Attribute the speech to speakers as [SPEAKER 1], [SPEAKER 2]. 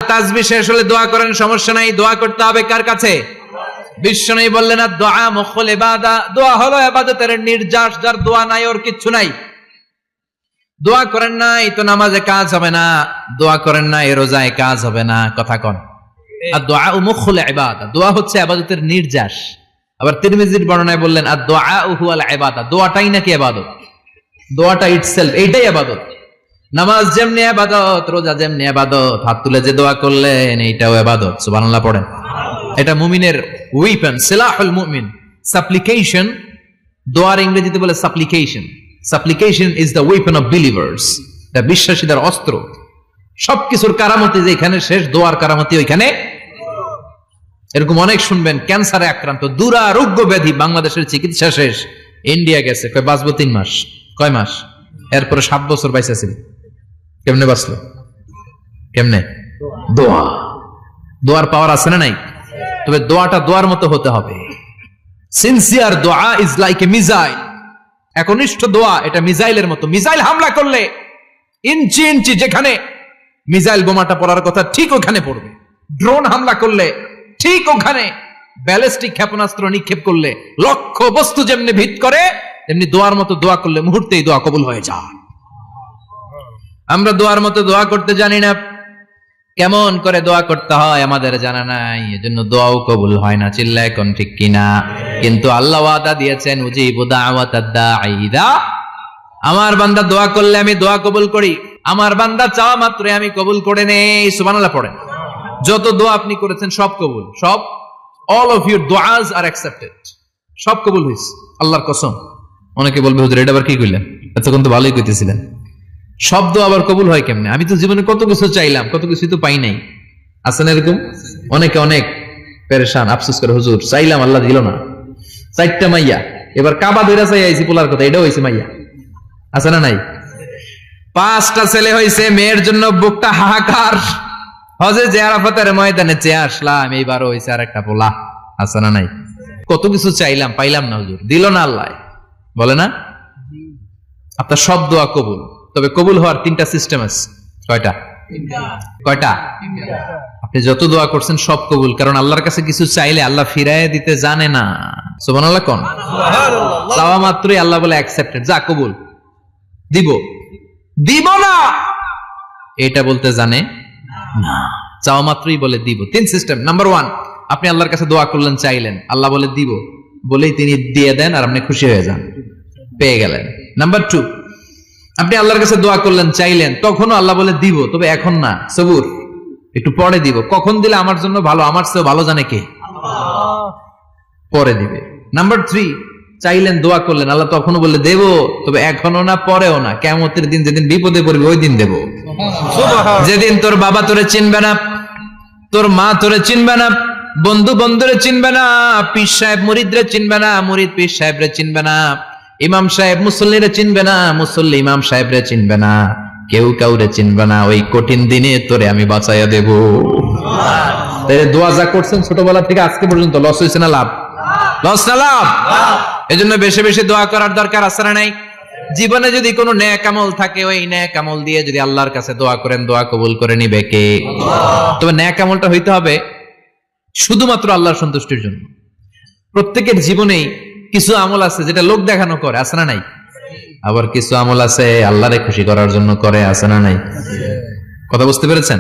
[SPEAKER 1] তাসবিহ শেষ হলে দোয়া করেন, সমস্যা নাই। দোয়া করতে হবে কার কাছে? বিশ্বনবী বললেন না, দোয়া মুখুল ইবাদা, দোয়া হলো ইবাদতের নির্যাস। যার দোয়া নাই ওর কিচ্ছু নাই। দোয়া করেন নাই তো নামাজে কাজ হবে না, দোয়া করেন নাই রোজায় কাজ হবে না। কথা কোন? আর দোয়া মুখুল ইবাদা, দোয়া হচ্ছে ইবাদতের নির্যাস। আবার তিরমিজির বর্ণনায় বললেন আর দোয়া হুয়াল ইবাদা, দোয়াটাই নাকি ইবাদত, দোয়াটা ইটসেলফ এইটাই ইবাদত। নামাজ যেমনি ইবাদত, রোজা যেমনি ইবাদত, হাত তুলে যে দোয়া করলেন এইটাও ইবাদত। সুবহানাল্লাহ পড়েন। এটা মুমিনের ওয়েপন, সিলাহুল মুমিন। সাপ্লিকেশন, দোয়ার ইংরেজিতে বলে সাপ্লিকেশন। সাপ্লিকেশন is the weapon of believers, এটা বিশ্বাসীদের অস্ত্র। সবকিছুর কারামতি যেখানে শেষ, দোয়ার কারামতি ওইখানে। এরকম অনেক শুনবেন, ক্যান্সারে আক্রান্ত, দুরারোগ্য ব্যাধি, বাংলাদেশের চিকিৎসা শেষ, ইন্ডিয়া গেছে, কয় বাঁচবো 3 মাস। কয় মাস? এরপরে 7 বছর বাইসা ছিল। কেমনে বাঁচলো? কেমনে? দোয়া। দোয়ার পাওয়ার আছে না নাই? তবে দোয়াটা দোয়ার মতো হতে হবে। সিনসিয়ার দোয়া ইজ লাইক এ মিসাইল। একনিষ্ঠ দোয়া এটা মিসাইলের মতো। মিসাইল হামলা করলে ইঞ্চি ইঞ্চি যেখানে মিসাইল বোমাটা পড়ার কথা ঠিক ওখানে পড়বে। ড্রোন হামলা করলে ঠিক ওখানে, ব্যালিস্টিক ক্ষেপণাস্ত্র নিক্ষেপ করলে লক্ষ্য বস্তু যেমনি ভিত করে, তেমনি দোয়ার মতো দোয়া করলে মুহূর্তেই দোয়া কবুল হয়ে যায়। আমরা দোয়ার মতো দোয়া করতে জানি না, কেমন করে দোয়া করতে হয় আমাদের জানা নাই, এজন্য দোয়াও কবুল হয় না। চিল্লায় কোন ঠিক কিনা? কিন্তু আল্লাহ ওয়াদা দিয়েছেন, উজিবু দাওয়াতাদ দাঈ ইযা, আমার বান্দা দোয়া করলে আমি দোয়া কবুল করি। আমার বান্দা চাওয়া মাত্রই আমি কবুল করে নেই। সুবহানাল্লাহ পড়েন। যত দোয়া আপনি করেছেন সব কবুল, সব। অল অফ ইউর দোয়াজ আর অ্যাকসেপ্টেড, সব কবুল হয়েছে আল্লাহর কসম। অনেকে বলবে হুজুর এটা আবার কি কইলেন, এতক্ষণ তো ভালোই কইতেছিলেন। সব দোয়া আবার কবুল হয় কেমনে? আমি তো জীবনে কত কিছু চাইলাম, কত কিছু তো পাই নাই। আছে না এরকম? অনেকে অনেক পেরেশান, আফসোস করে, হুজুর চাইলাম আল্লাহ দিল না। 4টা মাইয়া, এবার কাবা ধরে চাই আইছি পোলার কথা, এটাও হয়েছে মাইয়া। আছে না নাই? 5টা ছেলে হয়েছে, মেয়ের জন্য বুকটা হাহাকার। হজে যে আরাফাতের ময়দানে চেয়ে আসলাম, এইবারও হয়েছে আর একটা পোলা। আছে না নাই? কত কিছু চাইলাম, পাইলাম না, হুজুর দিল না আল্লাহ। বলে না? আপনার সব দোয়া কবুল, তবে কবুল হওয়ার 3টা সিস্টেম আছে। কয়টা? কয়টা? আপনি যত দোয়া করছেন সব কবুল, কারণ আল্লাহর কাছে কিছু চাইলে আল্লাহ ফিরাইয়া দিতে জানে না। সুবহানাল্লাহ কোন? চাওয়া মাত্রই আল্লাহ বলে অ্যাকসেপ্টেড, যা কবুল, দিব দিব না এটা বলতে জানে না। চাওয়া মাত্রই বলে দিব। 3 সিস্টেম। নাম্বার 1, আপনি আল্লাহর কাছে দোয়া করলেন, চাইলেন, আল্লাহ বলে দিব, বলেই তিনি দিয়ে দেন আর আপনি খুশি হয়ে যান, পেয়ে গেলেন। নাম্বার 2, আপনি আল্লাহর কাছে দোয়া করলেন, চাইলেন, তখনও আল্লাহ বলে দিব, তবে এখন না, সবুর, একটু পরে দিব। কখন দিলে আমার জন্য ভালো, আমার চেয়ে ভালো জানে কে? আল্লাহ, পরে দিবে। নাম্বার 3, চাইলেন, দোয়া করলেন, আল্লাহ তখনও বলে দেব, তবে এখনো না, পরেও না, কিয়ামতের দিন যেদিন বিপদে পড়বে ওই দিন দেব। যেদিন তোর বাবা তোরে চিনবে না, তোর মা তোরে চিনবে না, বন্ধু বন্ধুরে চিনবে না, পীর সাহেব মুরিদরে চিনবে না, মুরিদ পীর সাহেবরে চিনবে না, ইমাম সাহেব মুসল্লিরে চিনবে না, মুসল্লি ইমাম সাহেবরে চিনবে না, কেউ কাউরে চিনবে না। ওই কঠিন দিনে তোরে আমি বাঁচাইয়া দেব। দোয়া যা করছেন ছোটবেলা থেকে আজকে পর্যন্ত, লস হয়েছে না লাভ? লস না লাভ? এজন্য বেশি বেশি দোয়া করার দরকার আছে না নাই? জীবনে যদি কোনো নেক আমল থাকে, ওই নেক আমল দিয়ে যদি আল্লাহর কাছে দোয়া করেন, দোয়া কবুল করে নিবে কে? তবে নেক আমলটা হইতে হবে শুধুমাত্র আল্লাহর সন্তুষ্টির জন্য। প্রত্যেকের জীবনেই কিছু আমল আছে যেটা লোক দেখানো করে, আছে না নাই? আবার কিছু আমল আছে আল্লাহরে খুশি করার জন্য করে, আছে না নাই? কথা বুঝতে পেরেছেন?